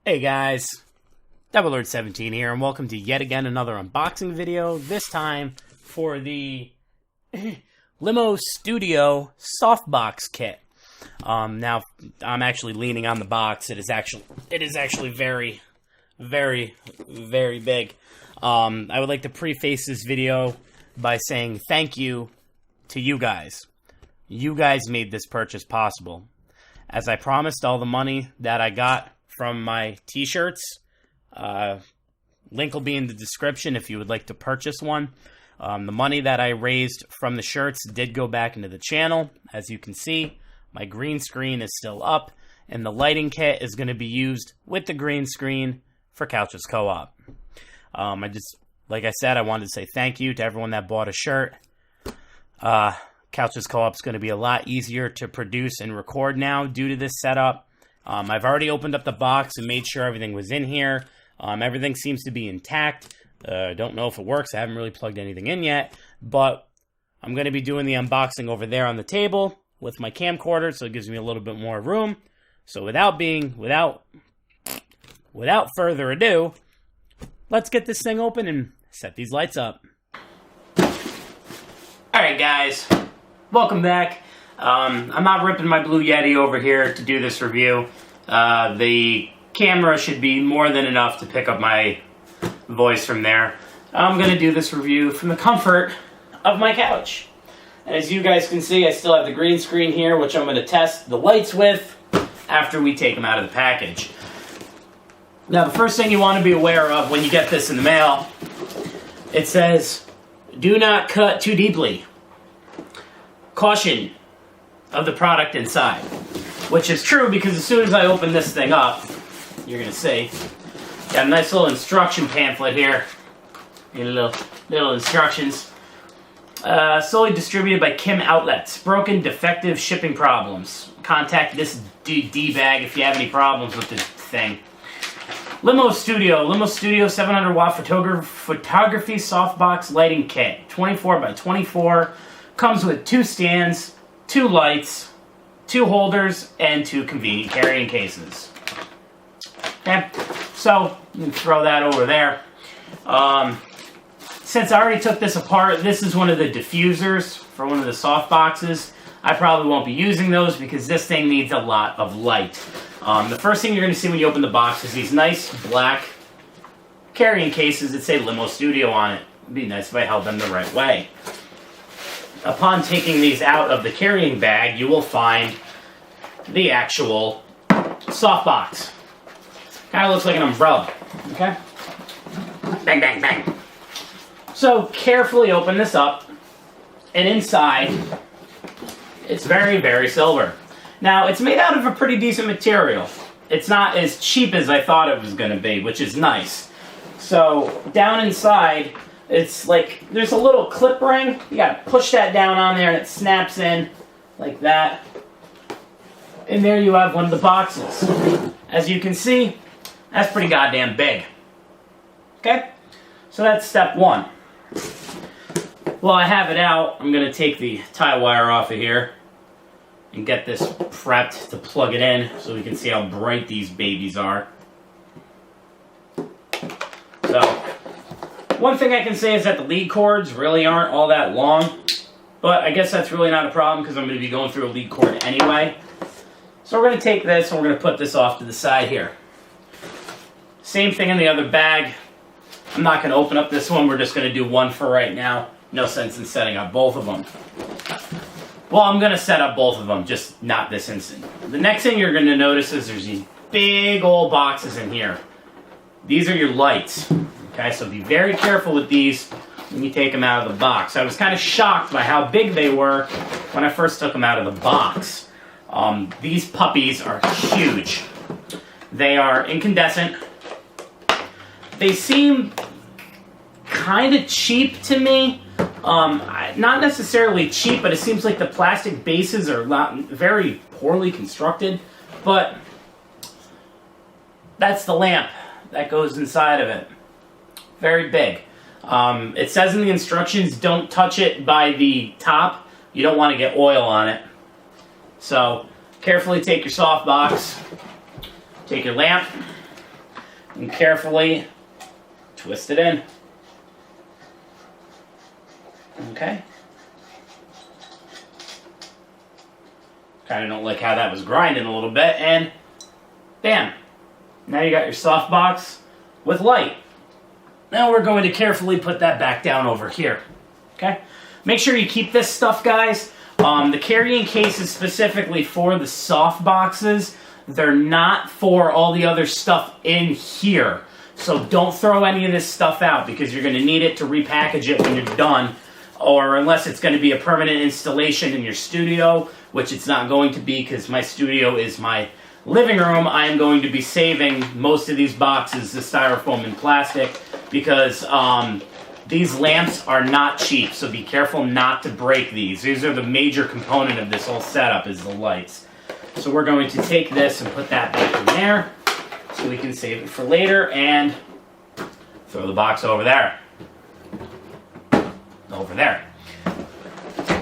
Hey guys, DoubleLord17 here, and welcome to yet again another unboxing video, this time for the LimoStudio Softbox kit. Now, I'm actually leaning on the box. It is actually very, very, very big. I would like to preface this video by saying thank you to you guys. You guys made this purchase possible. As I promised, all the money that I got from my t-shirts, link will be in the description if you would like to purchase one. The money that I raised from the shirts did go back into the channel. As you can see, my green screen is still up, and the lighting kit is going to be used with the green screen for Couches Co-op. Like I said, I wanted to say thank you to everyone that bought a shirt. Couches Co-op is going to be a lot easier to produce and record now due to this setup. I've already opened up the box and made sure everything was in here. Everything seems to be intact. Don't know if it works. I haven't really plugged anything in yet, but I'm going to be doing the unboxing over there on the table with my camcorder, so it gives me a little bit more room. So without further ado, let's get this thing open and set these lights up. Alright guys, welcome back. I'm not ripping my Blue Yeti over here to do this review. The camera should be more than enough to pick up my voice from there. I'm going to do this review from the comfort of my couch. And as you guys can see, I still have the green screen here, which I'm going to test the lights with after we take them out of the package. Now, the first thing you want to be aware of when you get this in the mail, it says, do not cut too deeply. Caution of the product inside, which is true because as soon as I open this thing up, you're gonna see, got a nice little instruction pamphlet here. Little instructions. Solely distributed by Kim Outlets. Broken, defective shipping problems. Contact this D-bag if you have any problems with this thing. LimoStudio 700 watt photography softbox lighting kit. 24 by 24. Comes with 2 stands, 2 lights, 2 holders, and 2 convenient carrying cases. Okay, so you can throw that over there. Since I already took this apart, this is one of the diffusers for one of the soft boxes. I probably won't be using those because this thing needs a lot of light. The first thing you're going to see when you open the box is these nice black carrying cases that say LimoStudio on it. It'd be nice if I held them the right way. Upon taking these out of the carrying bag, you will find the actual softbox. Kind of looks like an umbrella, okay? Bang, bang, bang. So, carefully open this up, and inside, it's very, very silver. Now, it's made out of a pretty decent material. It's not as cheap as I thought it was going to be, which is nice. So, down inside, it's like, there's a little clip ring. You gotta push that down on there and it snaps in like that. And there you have one of the boxes. As you can see, that's pretty goddamn big. Okay? So that's step 1. While I have it out, I'm gonna take the tie wire off of here and get this prepped to plug it in so we can see how bright these babies are. So, one thing I can say is that the lead cords really aren't all that long, but I guess that's really not a problem because I'm going to be going through a lead cord anyway. So we're going to take this and we're going to put this off to the side here. Same thing in the other bag. I'm not going to open up this one. We're just going to do one for right now. No sense in setting up both of them. Well, I'm going to set up both of them, just not this instant. The next thing you're going to notice is there's these big old boxes in here. These are your lights. Okay, so be very careful with these when you take them out of the box. I was kind of shocked by how big they were when I first took them out of the box. These puppies are huge. They are incandescent. They seem kind of cheap to me. Not necessarily cheap, but it seems like the plastic bases are very poorly constructed. But that's the lamp that goes inside of it. Very big. It says in the instructions, don't touch it by the top. You don't want to get oil on it. So, carefully take your softbox, take your lamp, and carefully twist it in. Okay. Kind of don't like how that was grinding a little bit, and bam. Now you got your softbox with light. Now we're going to carefully put that back down over here. Okay? Make sure you keep this stuff, guys. The carrying case is specifically for the soft boxes. They're not for all the other stuff in here. So don't throw any of this stuff out because you're going to need it to repackage it when you're done. Or unless it's going to be a permanent installation in your studio, which it's not going to be because my studio is my living room. I am going to be saving most of these boxes, the styrofoam and plastic, because these lamps are not cheap, so be careful not to break these. These are the major component of this whole setup, is the lights. So we're going to take this and put that back in there so we can save it for later and throw the box over there. Over there.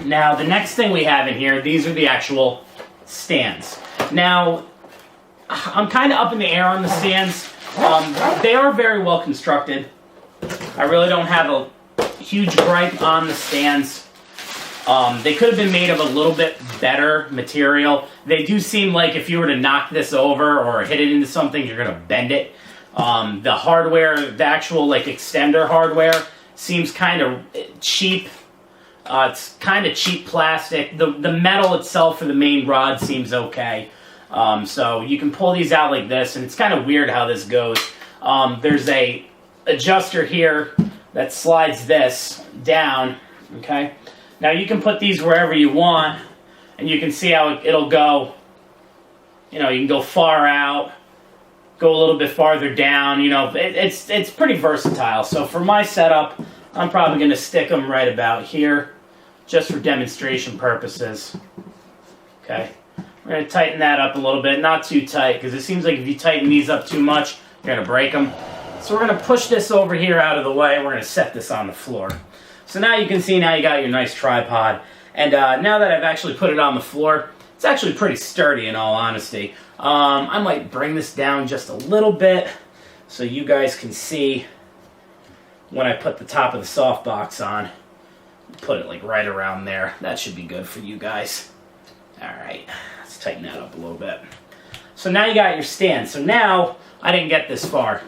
Now, the next thing we have in here, these are the actual stands. Now, I'm kind of up in the air on the stands. They are very well constructed. I really don't have a huge gripe on the stands. They could have been made of a little bit better material. They do seem like if you were to knock this over or hit it into something, you're going to bend it. The hardware, the actual like extender hardware, seems kind of cheap. It's kind of cheap plastic. The metal itself for the main rod seems okay. So you can pull these out like this, and it's kind of weird how this goes. There's a adjuster here that slides this down, okay? Now you can put these wherever you want, and you can see how it'll go. You know, you can go far out, go a little bit farther down. You know, it's pretty versatile. So for my setup, I'm probably going to stick them right about here, just for demonstration purposes. Okay, we're going to tighten that up a little bit, not too tight, because it seems like if you tighten these up too much, you're going to break them. So we're going to push this over here out of the way, and we're going to set this on the floor. So now you can see, now you got your nice tripod. And now that I've actually put it on the floor, it's actually pretty sturdy in all honesty. I might bring this down just a little bit so you guys can see when I put the top of the softbox on. Put it like right around there. That should be good for you guys. Alright, let's tighten that up a little bit. So now you got your stand. So now, I didn't get this far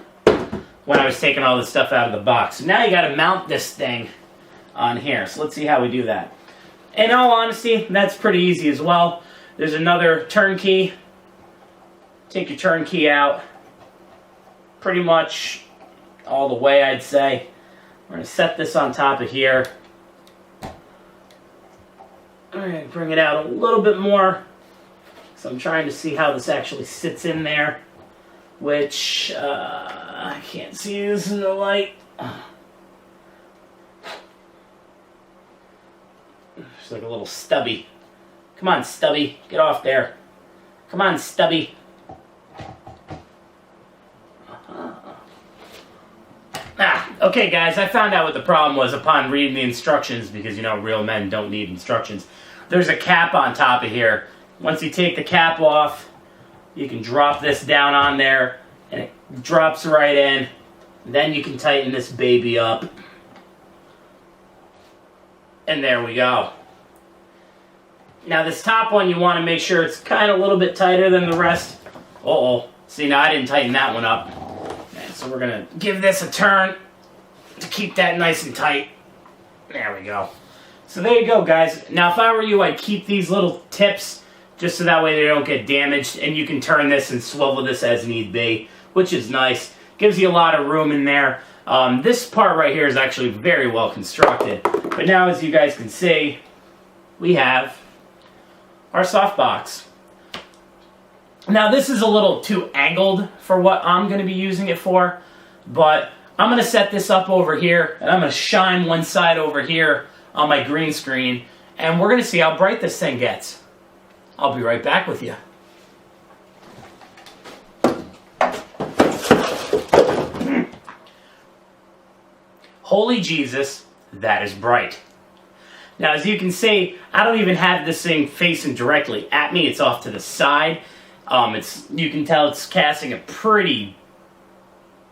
when I was taking all this stuff out of the box. So now you got to mount this thing on here. So let's see how we do that. In all honesty, that's pretty easy as well. There's another turn key. Take your turn key out. Pretty much all the way, I'd say. We're going to set this on top of here. I'm going to bring it out a little bit more. So I'm trying to see how this actually sits in there. Which, I can't see this in the light. It's like a little stubby. Come on, Stubby. Get off there. Come on, Stubby. Okay, guys, I found out what the problem was upon reading the instructions, because, you know, real men don't need instructions. There's a cap on top of here. Once you take the cap off, you can drop this down on there, and it drops right in. Then you can tighten this baby up. And there we go. Now this top one, you want to make sure it's kind of a little bit tighter than the rest. Uh-oh. See, now I didn't tighten that one up. And so we're going to give this a turn to keep that nice and tight. There we go. So there you go, guys. Now if I were you, I'd keep these little tips just so that way they don't get damaged. And you can turn this and swivel this as need be, which is nice. Gives you a lot of room in there. This part right here is actually very well constructed. But now, as you guys can see, we have our softbox. Now, this is a little too angled for what I'm going to be using it for, but I'm going to set this up over here, and I'm going to shine one side over here on my green screen, and we're going to see how bright this thing gets. I'll be right back with you. Holy Jesus, that is bright. Now, as you can see, I don't even have this thing facing directly at me. It's off to the side. You can tell it's casting a pretty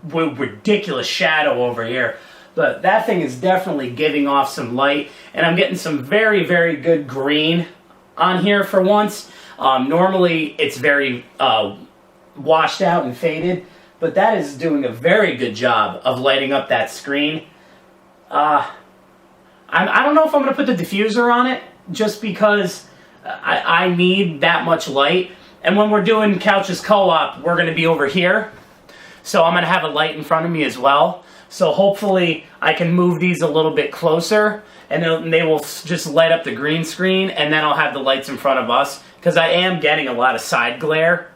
ridiculous shadow over here. But that thing is definitely giving off some light, and I'm getting some very, very good green on here for once. Normally it's very washed out and faded, but that is doing a very good job of lighting up that screen. I don't know if I'm going to put the diffuser on it, just because I need that much light. And when we're doing Couches Co-op, we're going to be over here. So I'm going to have a light in front of me as well. So hopefully I can move these a little bit closer, and they will just light up the green screen, and then I'll have the lights in front of us, because I am getting a lot of side glare.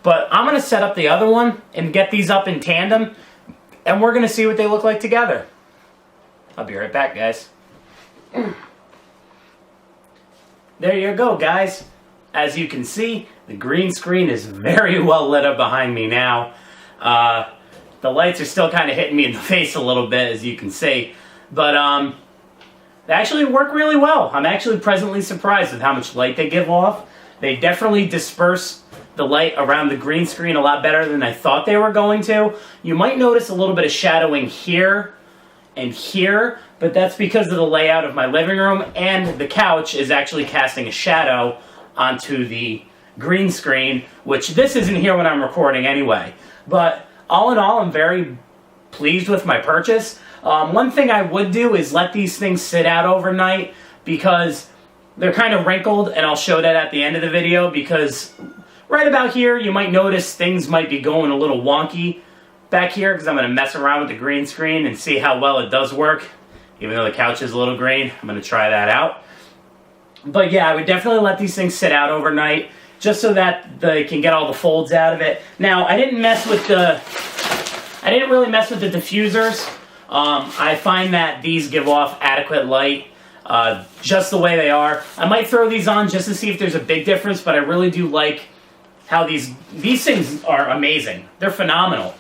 But I'm going to set up the other one and get these up in tandem, and we're going to see what they look like together. I'll be right back, guys. There you go, guys. As you can see, the green screen is very well lit up behind me now. The lights are still kind of hitting me in the face a little bit, as you can see. But they actually work really well. I'm actually pleasantly surprised with how much light they give off. They definitely disperse the light around the green screen a lot better than I thought they were going to. You might notice a little bit of shadowing here and here, but that's because of the layout of my living room, and the couch is actually casting a shadow onto the green screen, which this isn't here when I'm recording anyway. But all in all, I'm very pleased with my purchase. One thing I would do is let these things sit out overnight, because they're kind of wrinkled, and I'll show that at the end of the video, because right about here you might notice things might be going a little wonky back here, because I'm going to mess around with the green screen and see how well it does work. Even though the couch is a little green, I'm going to try that out. But yeah, I would definitely let these things sit out overnight, just so that they can get all the folds out of it. Now, I didn't really mess with the diffusers. I find that these give off adequate light, just the way they are. I might throw these on just to see if there's a big difference, but I really do like how these things are amazing. They're phenomenal.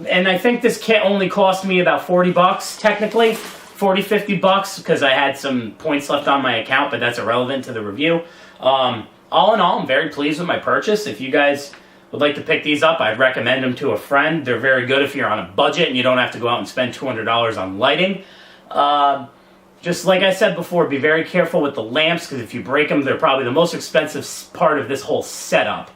And I think this kit only cost me about 40 bucks, technically. 40, 50 bucks, because I had some points left on my account, but that's irrelevant to the review. All in all, I'm very pleased with my purchase. If you guys would like to pick these up, I'd recommend them to a friend. They're very good if you're on a budget and you don't have to go out and spend $200 on lighting. Just like I said before, be very careful with the lamps, because if you break them, they're probably the most expensive part of this whole setup.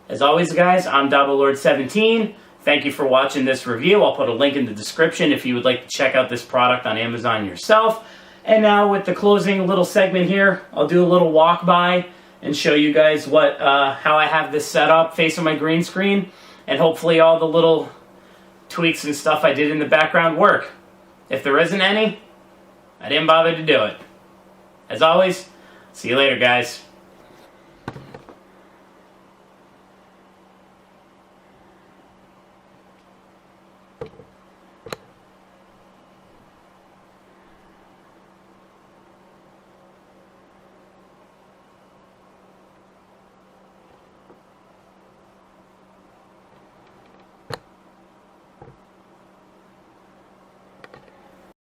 As always, guys, I'm DaboLord17. Thank you for watching this review. I'll put a link in the description if you would like to check out this product on Amazon yourself. And now with the closing little segment here, I'll do a little walk by and show you guys how I have this set up facing my green screen. And hopefully all the little tweaks and stuff I did in the background work. If there isn't any, I didn't bother to do it. As always, see you later, guys.